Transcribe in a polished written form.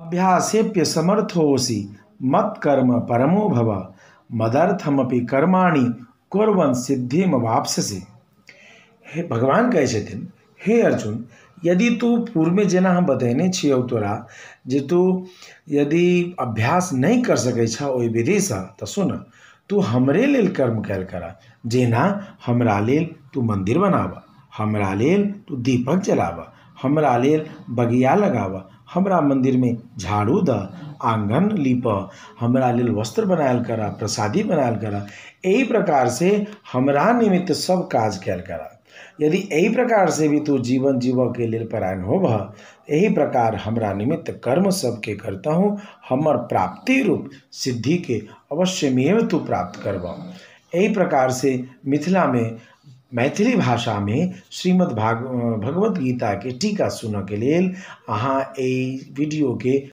अभ्यासेप्य समर्थोऽसि मत्कर्म परमो भव मदर्थमपि कर्माणि कुर्वन् सिद्धिमवाप्स्यसि। हे भगवान कहै छथिन, हे अर्जुन, यदि तू पूर्व में जेना हम बतैने छियौ तोरा जे तू यदि अभ्यास नहीं कर सकै छ ओहि विधि से तो सुन, तू हमरे लेल कर्म कैल करा। जेना हमरा लेल तू मंदिर बनावा, हमरा लेल तू दीपक जलावा, हमरा लेल बगिया लगावा, हमरा मंदिर में झाड़ू द, आंगन लीप, हमरा लेल वस्त्र बनायल करा, प्रसादी बनायल करा। यही प्रकार से हमरा निमित्त सब काज कैल करा। यदि यही प्रकार से भी तू जीवन जीव के लेल परायण होब, यही प्रकार हमरा निमित्त कर्म सबके करता हूँ, हमर प्राप्ति रूप सिद्धि के अवश्यमेव तू प्राप्त करबा। यही प्रकार से मिथिला में मैथिली भाषा में श्रीमद् भगवत गीता के टीका सुनऽ के लेल अहाँ एहि वीडियो के